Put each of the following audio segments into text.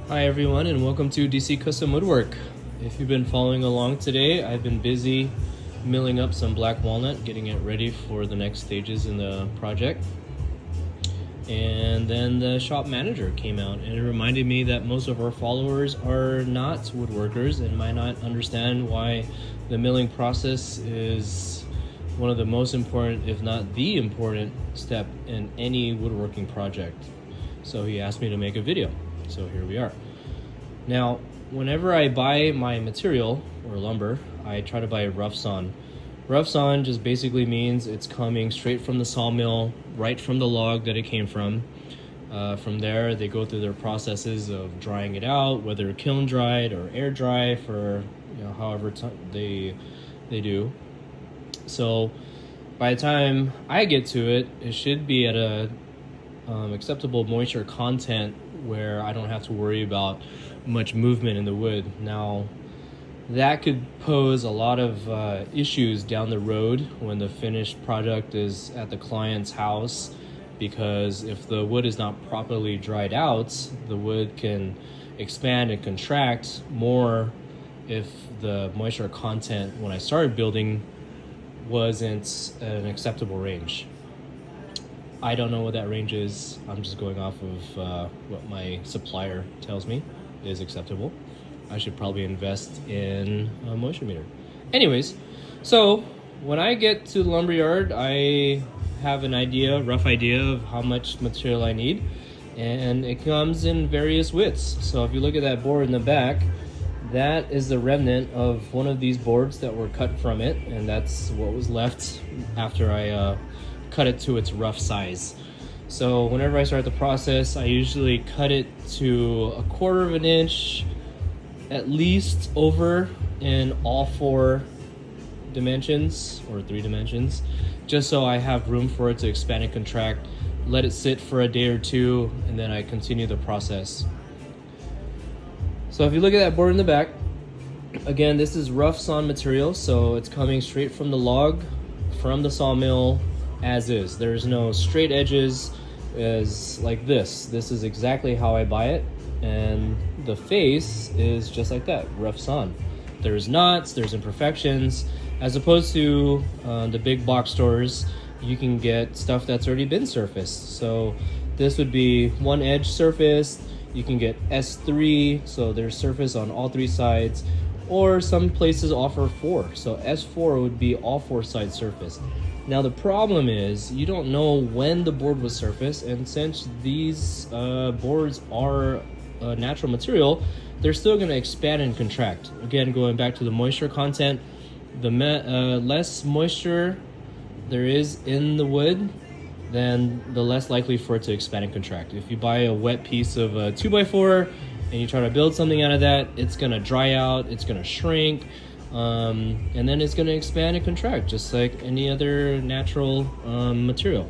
Hi everyone and welcome to DC Custom Woodwork. If you've been following along today, I've been busy milling up some black walnut, getting it ready for the next stages in the project. And then the shop manager came out and it reminded me that most of our followers are not woodworkers and might not understand why the milling process is one of the most important, if not the important step in any woodworking project. So he asked me to make a video. So here we are. Now, whenever I buy my material or lumber, I try to buy rough sawn. Rough sawn just basically means it's coming straight from the sawmill, right from the log that it came from. From there, they go through their processes of drying it out, whether kiln dried or air dry for however they do. So by the time I get to it, it should be at a acceptable moisture content where I don't have to worry about much movement in the wood. Now, that could pose a lot of issues down the road when the finished product is at the client's house, because if the wood is not properly dried out, the wood can expand and contract more if the moisture content when I started building wasn't an acceptable range. I don't know what that range is. I'm just going off of what my supplier tells me is acceptable. I should probably invest in a moisture meter. Anyways, so when I get to the lumberyard, I have an idea, rough idea of how much material I need, and it comes in various widths. So if you look at that board in the back, that is the remnant of one of these boards that were cut from it, and that's what was left after I cut it to its rough size. So whenever I start the process, I usually cut it to 1/4 of an inch at least over in all 4 dimensions or 3 dimensions, just so I have room for it to expand and contract, let it sit for a day or two, and then I continue the process. So if you look at that board in the back, again, this is rough sawn material, so it's coming straight from the log, from the sawmill, as is. There's no straight edges as like this. This is exactly how I buy it, and the face is just like that, rough sawn. There's knots, there's imperfections, as opposed to the big box stores. You can get stuff that's already been surfaced. So this would be one edge surfaced. You can get S3, so there's surface on all 3 sides, or some places offer 4. So S4 would be all 4 sides surfaced. Now the problem is you don't know when the board was surfaced, and since these boards are a natural material, they're still going to expand and contract. Again, going back to the moisture content, the less moisture there is in the wood, then the less likely for it to expand and contract. If you buy a wet piece of 2x4 and you try to build something out of that, it's going to dry out, it's going to shrink, and then it's going to expand and contract just like any other natural material.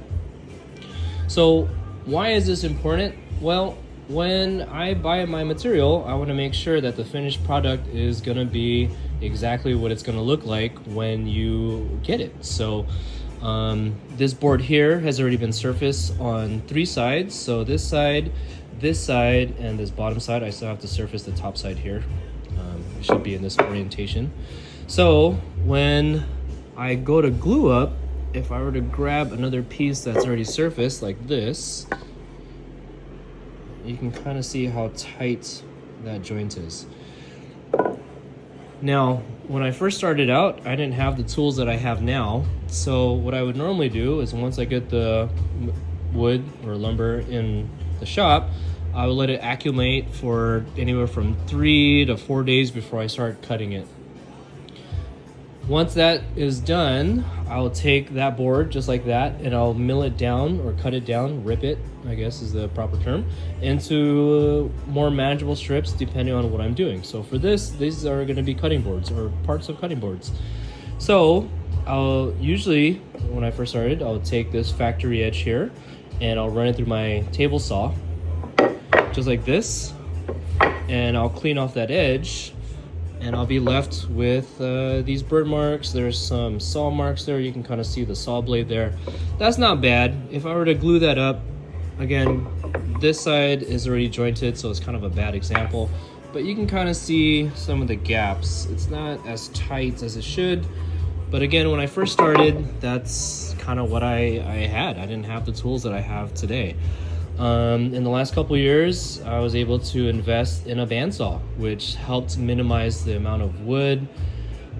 So why is this important? Well, when I buy my material, I want to make sure that the finished product is going to be exactly what it's going to look like when you get it. So this board here has already been surfaced on 3 sides. So this side, and this bottom side. I still have to surface the top side here. It should be in this orientation. So when I go to glue up, if I were to grab another piece that's already surfaced like this, you can kind of see how tight that joint is. Now, when I first started out, I didn't have the tools that I have now. So what I would normally do is once I get the wood or lumber in the shop, I would let it acclimate for anywhere from 3 to 4 days before I start cutting it. Once that is done, I'll take that board just like that and I'll mill it down or cut it down, rip it, I guess is the proper term, into more manageable strips depending on what I'm doing. So for this, these are going to be cutting boards or parts of cutting boards. So I'll usually, when I first started, I'll take this factory edge here and I'll run it through my table saw just like this, and I'll clean off that edge and I'll be left with these burn marks. There's some saw marks there. You can kind of see the saw blade there. That's not bad. If I were to glue that up, again, this side is already jointed, so it's kind of a bad example, but you can kind of see some of the gaps. It's not as tight as it should, but again, when I first started, that's kind of what I had. I didn't have the tools that I have today. In the last couple years, I was able to invest in a bandsaw, which helped minimize the amount of wood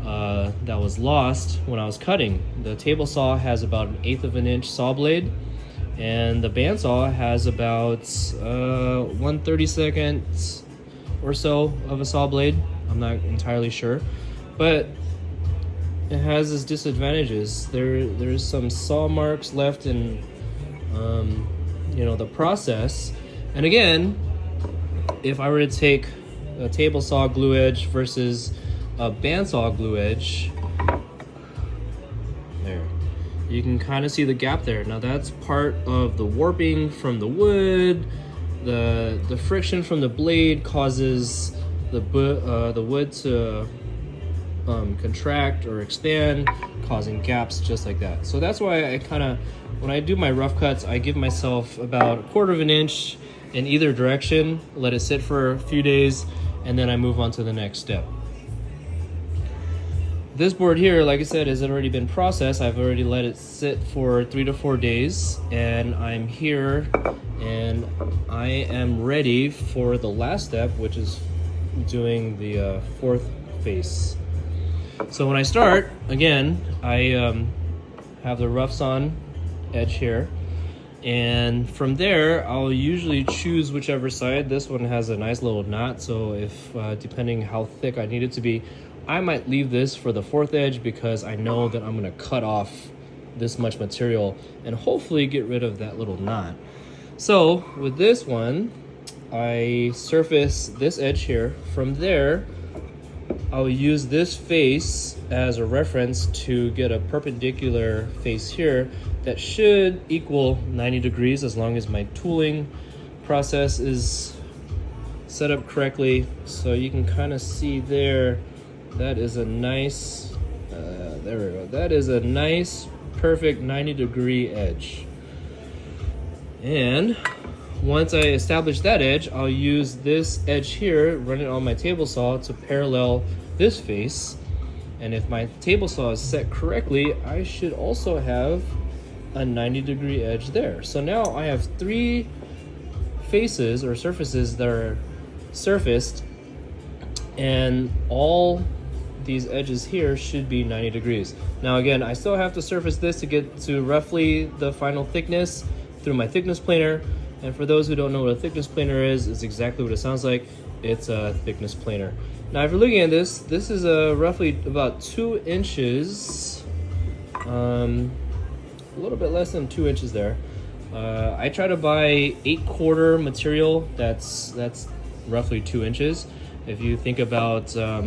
that was lost when I was cutting. The table saw has about 1/8 of an inch saw blade, and the bandsaw has about 1/32 or so of a saw blade. I'm not entirely sure, but it has its disadvantages. There's some saw marks left in the process. And again, if I were to take a table saw glue edge versus a bandsaw glue edge, there, you can kind of see the gap there. Now that's part of the warping from the wood. The friction from the blade causes the wood to contract or expand, causing gaps just like that. So that's why I kind of, when I do my rough cuts, I give myself about 1/4 of an inch in either direction, let it sit for a few days, and then I move on to the next step. This board here, like I said, has already been processed. I've already let it sit for 3 to 4 days, and I'm here and I am ready for the last step, which is doing the fourth face. So when I start, again, I have the rough sawn edge here, and from there I'll usually choose whichever side. This one has a nice little knot, so if depending how thick I need it to be, I might leave this for the fourth edge because I know that I'm going to cut off this much material and hopefully get rid of that little knot. So with this one, I surface this edge here. From there, I'll use this face as a reference to get a perpendicular face here that should equal 90 degrees as long as my tooling process is set up correctly. So you can kind of see there, that is a nice, there we go. That is a nice, perfect 90-degree edge. And once I establish that edge, I'll use this edge here, run it on my table saw to parallel this face. And if my table saw is set correctly, I should also have a 90-degree edge there. So now I have 3 faces or surfaces that are surfaced, and all these edges here should be 90 degrees. Now again, I still have to surface this to get to roughly the final thickness through my thickness planer. And for those who don't know what a thickness planer is, it's exactly what it sounds like. It's a thickness planer. Now if you're looking at this, this is roughly about 2 inches, a little bit less than 2 inches there. I try to buy 8/4 material that's roughly 2 inches. If you think about a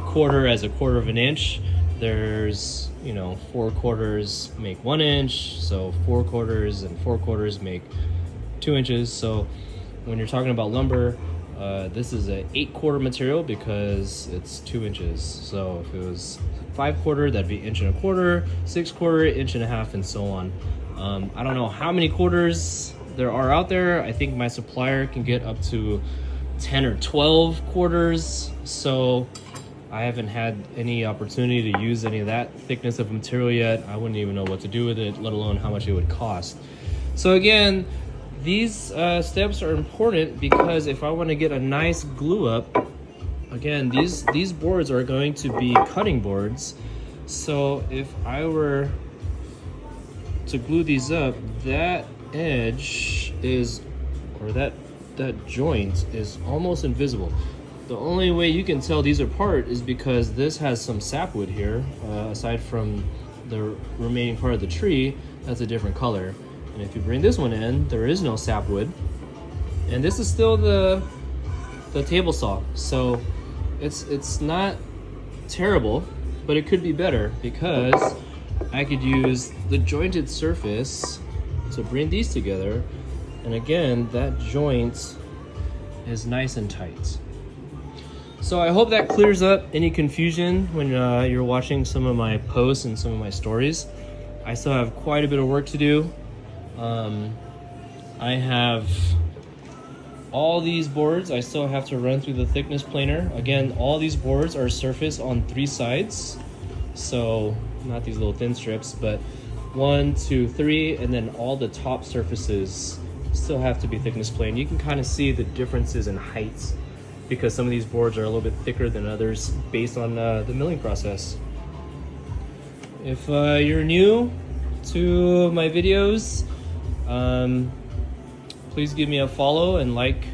quarter as a 1/4 of an inch, there's 4 quarters make 1 inch, so 4 quarters and 4 quarters make 2 inches. So when you're talking about lumber, this is a 8/4 material because it's 2 inches. So if it was 5/4, that'd be 1.25 inches, 6/4, 1.5 inches, and so on. I don't know how many quarters there are out there. I think my supplier can get up to 10 or 12 quarters. So I haven't had any opportunity to use any of that thickness of material yet. I wouldn't even know what to do with it, let alone how much it would cost. So again, these steps are important because if I want to get a nice glue up, again, these boards are going to be cutting boards. So if I were to glue these up, that edge is, or that joint is almost invisible. The only way you can tell these apart is because this has some sapwood here, aside from the remaining part of the tree, that's a different color. And if you bring this one in, there is no sapwood. And this is still the table saw. So it's not terrible, but it could be better because I could use the jointed surface to bring these together. And again, that joint is nice and tight. So I hope that clears up any confusion when you're watching some of my posts and some of my stories. I still have quite a bit of work to do. I have all these boards I still have to run through the thickness planer. Again, all these boards are surfaced on 3 sides. So not these little thin strips, but 1, 2, 3, and then all the top surfaces still have to be thickness plane. You can kind of see the differences in heights because some of these boards are a little bit thicker than others based on the milling process. If you're new to my videos, please give me a follow and like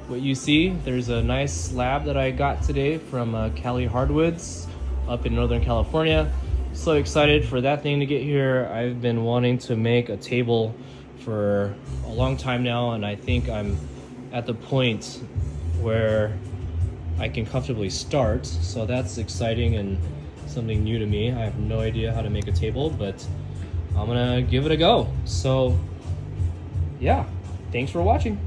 what you see. There's a nice slab that I got today from Cali Hardwoods up in Northern California. So excited for that thing to get here. I've been wanting to make a table for a long time now, and I think I'm at the point where I can comfortably start. So that's exciting and something new to me. I have no idea how to make a table, but I'm gonna give it a go. So yeah, thanks for watching.